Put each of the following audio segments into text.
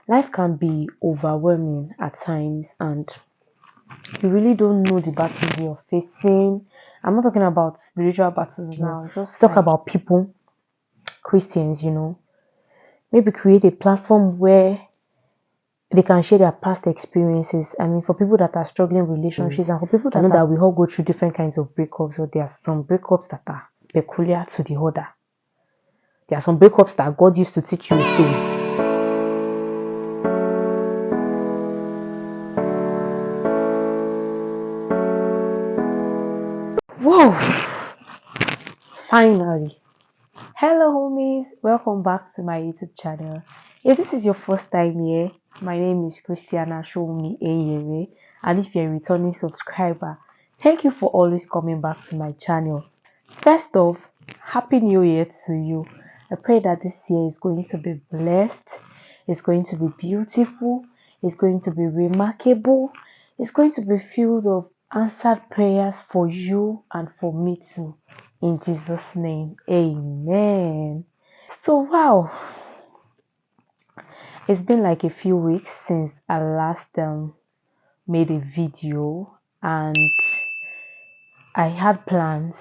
Life can be overwhelming at times, and you really don't know the battles you're facing. I'm not talking about spiritual battles now, just talk about people, Christians, maybe create a platform where they can share their past experiences. I mean, for people that are struggling with relationships, and for people that know that we all go through different kinds of breakups, so there are some breakups that are peculiar to the other. There are some breakups that God used to teach you a story. Whoa! Finally. Hello, homies. Welcome back to my YouTube channel. If this is your first time here, my name is Christiana Showmi Eyere, and if you're a returning subscriber, thank you for always coming back to my channel. First off, Happy New Year to you. I pray that this year is going to be blessed, it's going to be beautiful, it's going to be remarkable, it's going to be filled of answered prayers for you and for me too. In Jesus' name, amen. So, wow, it's been like a few weeks since I last made a video, and I had plans,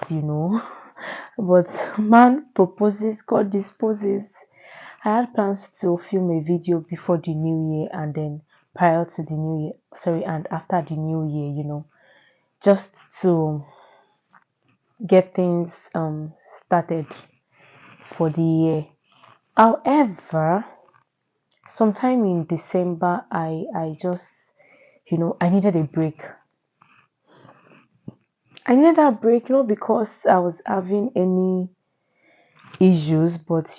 but man proposes, God disposes. I had plans to film a video before the new year and then prior to the new year, and after the new year, just to get things started for the year. However, sometime in December, I just, I needed a break. I needed that break not because I was having any issues, but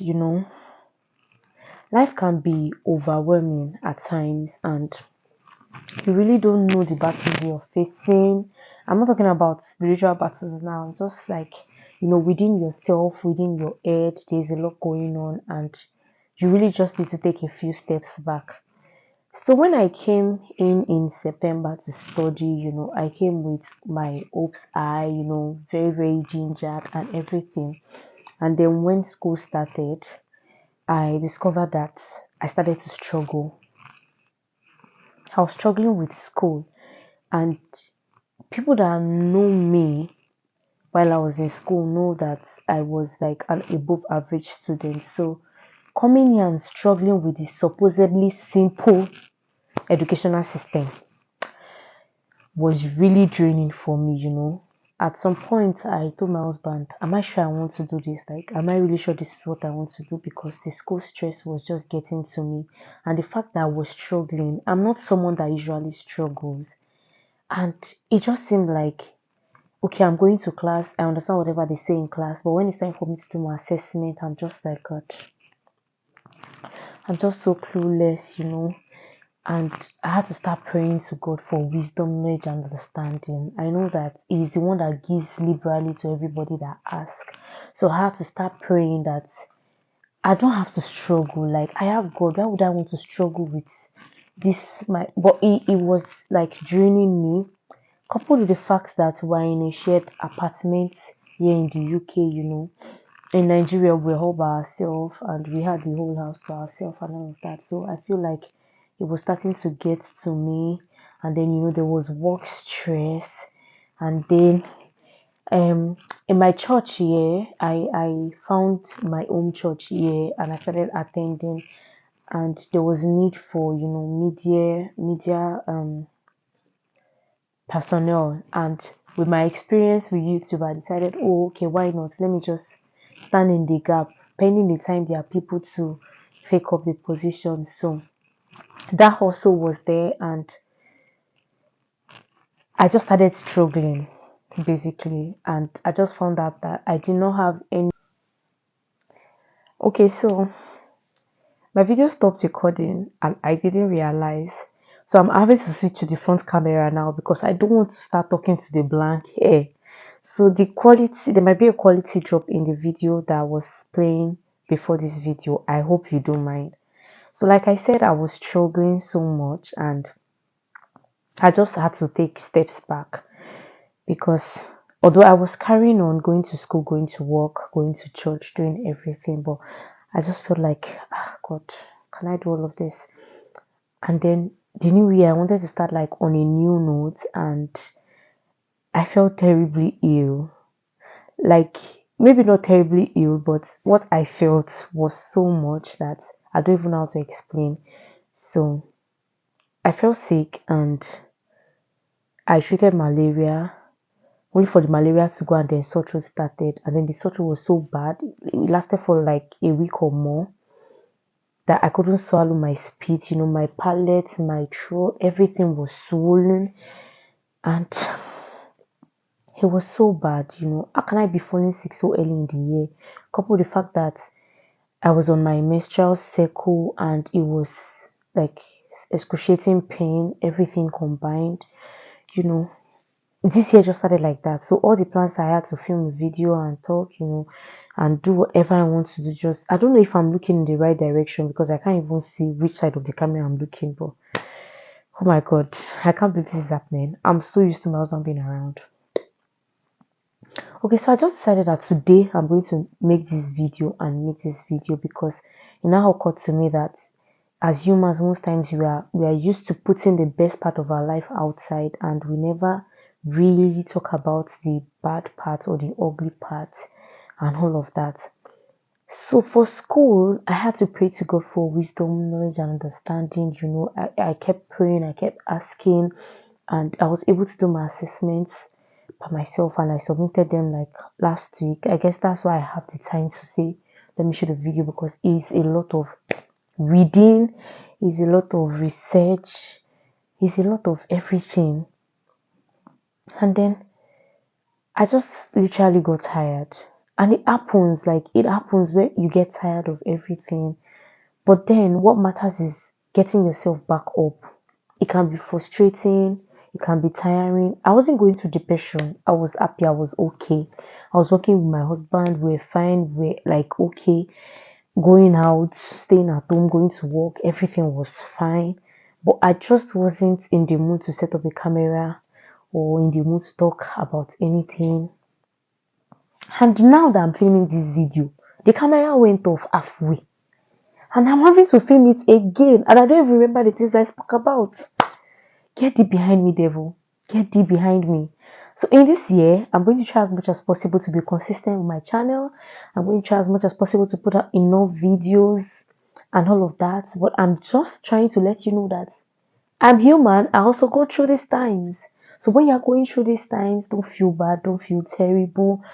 life can be overwhelming at times, and you really don't know the battles you're facing. I'm not talking about spiritual battles now, just like within yourself, within your head, there's a lot going on, and you really just need to take a few steps back. So when I came in September to study, I came with my hopes high, very, very gingered and everything. And then when school started, I discovered that I started to struggle. I was struggling with school, and people that know me while I was in school know that I was like an above average student. So coming here and struggling with the supposedly simple educational system was really draining for me. At some point, I told my husband, am I sure I want to do this? Like, am I really sure this is what I want to do? Because the school stress was just getting to me. And the fact that I was struggling, I'm not someone that usually struggles. And it just seemed like, okay, I'm going to class. I understand whatever they say in class. But when it's time for me to do my assessment, I'm just like, God, I'm just so clueless. And I had to start praying to God for wisdom, knowledge, and understanding. I know that He is the one that gives liberally to everybody that asks. So I had to start praying that I don't have to struggle. Like, I have God. Why would I want to struggle with this? But it was like draining me, coupled with the fact that we're in a shared apartment here in the UK. In Nigeria, we're all by ourselves and we had the whole house to ourselves and all of that. So I feel like it was starting to get to me. And then, there was work stress. And then, in my church here, I found my own church here and I started attending. And there was need for, media personnel. And with my experience with YouTube, I decided, oh, okay, why not? Let me just stand in the gap. Pending the time there are people to take up the position. So that also was there, and I just started struggling basically, and I just found out that I did not have any. Okay, so my video stopped recording and I didn't realize. So I'm having to switch to the front camera now because I don't want to start talking to the blank air. So the quality, there might be a quality drop in the video that was playing before this video. I hope you don't mind. So like I said, I was struggling so much and I just had to take steps back because although I was carrying on going to school, going to work, going to church, doing everything, but I just felt like, God, can I do all of this? And then the new year, I wanted to start like on a new note, and I felt terribly ill. Like, maybe not terribly ill, but what I felt was so much that I don't even know how to explain. So I felt sick and I treated malaria, only for the malaria to go, and then sore throat started. And then the sore throat was so bad, it lasted for like a week or more, that I couldn't swallow my spit, my palate, my throat, everything was swollen. And it was so bad. How can I be falling sick so early in the year? Coupled with the fact that I was on my menstrual cycle and it was like excruciating pain, everything combined. You know, this year just started like that. So all the plans I had to film a video and talk, and do whatever I want to do. Just I don't know if I'm looking in the right direction because I can't even see which side of the camera I'm looking. But oh my god, I can't believe this is happening. I'm so used to my husband being around. Okay, so I just decided that today I'm going to make this video because it now occurred to me that as humans, most times we are used to putting the best part of our life outside, and we never really talk about the bad part or the ugly part and all of that. So for school, I had to pray to God for wisdom, knowledge, and understanding. I kept praying, I kept asking, and I was able to do my assessments by myself, and I submitted them like last week. I guess that's why I have the time to say, let me shoot a video, because it's a lot of reading, it's a lot of research, it's a lot of everything. And then I just literally got tired. And it happens where you get tired of everything. But then what matters is getting yourself back up. It can be frustrating, it can be tiring. I wasn't going through depression. I was happy, I was okay. I was working with my husband, we're fine, we're like okay, going out, staying at home, going to work, everything was fine. But I just wasn't in the mood to set up a camera or in the mood to talk about anything. And now that I'm filming this video, the camera went off halfway. And I'm having to film it again. And I don't even remember the things I spoke about. Get thee behind me, devil. Get thee behind me. So in this year, I'm going to try as much as possible to be consistent with my channel. I'm going to try as much as possible to put out enough videos and all of that. But I'm just trying to let you know that I'm human. I also go through these times. So when you're going through these times, don't feel bad. Don't feel terrible.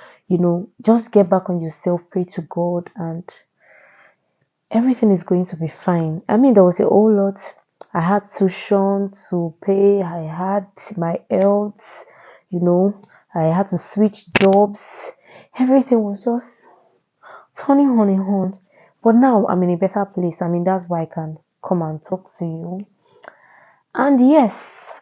Just get back on yourself. Pray to God, and everything is going to be fine. I mean, there was a whole lot. I had tuition to pay. I had my health. You know, I had to switch jobs. Everything was just turning on and on. But now I'm in a better place. I mean, that's why I can come and talk to you. And yes,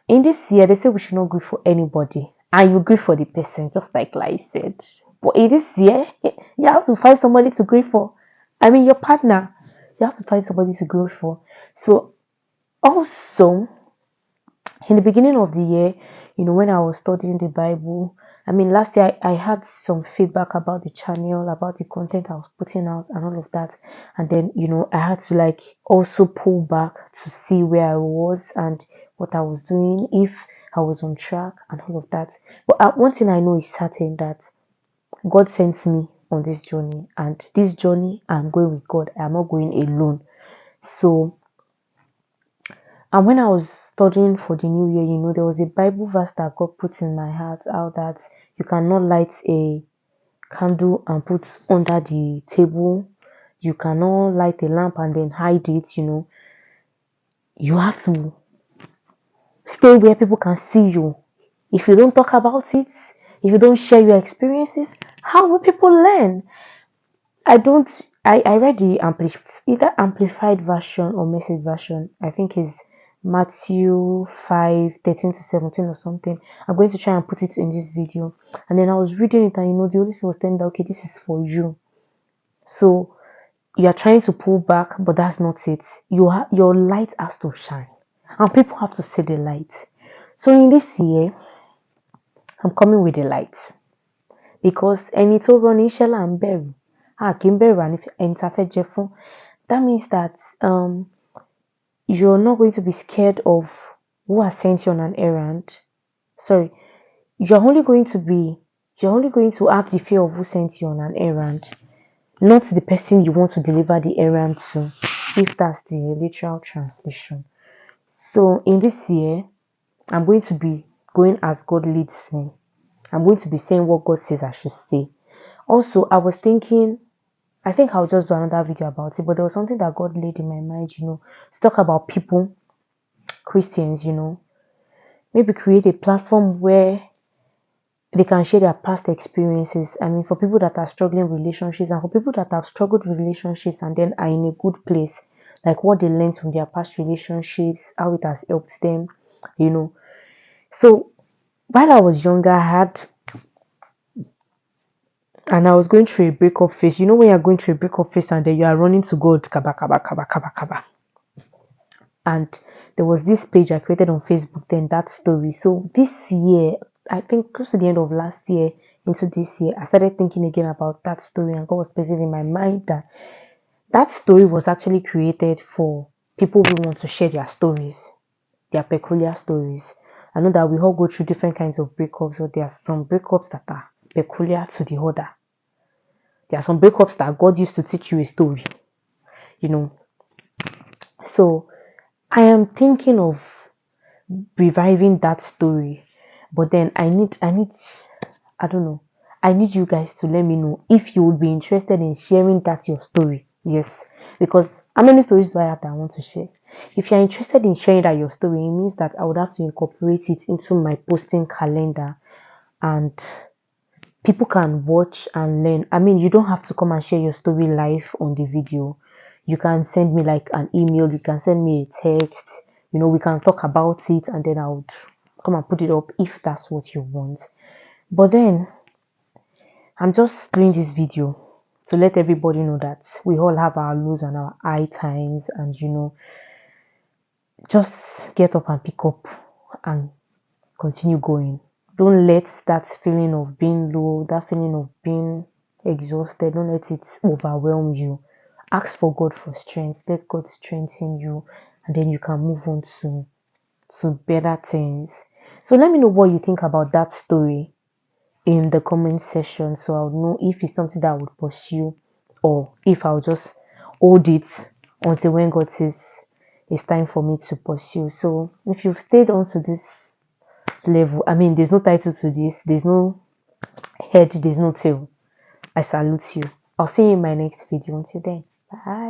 in this year, they say we should not grieve for anybody. And you grieve for the person, just like Lai said. But in this year, you have to find somebody to grieve for. I mean, your partner. You have to find somebody to grieve for. So, also, in the beginning of the year, when I was studying the Bible, I mean, last year I had some feedback about the channel, about the content I was putting out, and all of that. And then, I had to like also pull back to see where I was and what I was doing, if I was on track, and all of that. But one thing I know is certain, that God sent me on this journey, and this journey I'm going with God. I'm not going alone. So, and when I was studying for the new year, there was a Bible verse that God put in my heart, how that you cannot light a candle and put under the table. You cannot light a lamp and then hide it. You have to stay where people can see you. If you don't talk about it, if you don't share your experiences, how will people learn? I don't. I read the either amplified version or message version. I think is Matthew 5:13 to 17 or something. I'm going to try and put it in this video. And then I was reading it, and the Holy Spirit was telling that, okay, this is for you. So you are trying to pull back, but that's not it. Your light has to shine, and people have to see the light. So in this year, I'm coming with the light, because ẹni tó rán ní iṣẹ́ là ń bẹ̀rù, a kì í bẹ̀rù ẹni tá fẹ́ jẹ fún. That means that you're not going to be scared of who has sent you on an errand. Sorry, you're only going to have the fear of who sent you on an errand, not the person you want to deliver the errand to, if that's the literal translation. So in this year, I'm going to be going as God leads me. I'm going to be saying what God says I should say. Also, I was thinking, I think I'll just do another video about it, but there was something that God laid in my mind, to talk about people, Christians, maybe create a platform where they can share their past experiences. I mean, for people that are struggling with relationships and for people that have struggled with relationships and then are in a good place, like what they learned from their past relationships, how it has helped them, you know. So while I was younger, and I was going through a breakup phase. You know, when you're going through a breakup phase and then you are running to God, kaba, kaba, kaba, kaba, kaba. And there was this page I created on Facebook, then that story. So this year, I think close to the end of last year into this year, I started thinking again about that story, and God was placing in my mind that that story was actually created for people who want to share their stories, their peculiar stories. I know that we all go through different kinds of breakups, so there are some breakups that are peculiar to the other. There are some breakups that God used to teach you a story, you know. So I am thinking of reviving that story, but then I don't know. I need you guys to let me know if you would be interested in sharing that your story. Yes, because how many stories do I have that I want to share? If you're interested in sharing that your story, it means that I would have to incorporate it into my posting calendar, and people can watch and learn. I mean, you don't have to come and share your story live on the video. You can send me like an email, you can send me a text, we can talk about it, and then I would come and put it up if that's what you want. But then I'm just doing this video to let everybody know that we all have our lows and our high times, and just get up and pick up and continue going. Don't let that feeling of being low, that feeling of being exhausted, don't let it overwhelm you. Ask for God for strength. Let God strengthen you, and then you can move on to better things. So let me know what you think about that story in the comment section, so I'll know if it's something that I would pursue or if I'll just hold it until when God says it's time for me to pursue. So if you've stayed on to this level, I mean, there's no title to this, there's no head, there's no tail, I salute you. I'll see you in my next video. Until then, bye.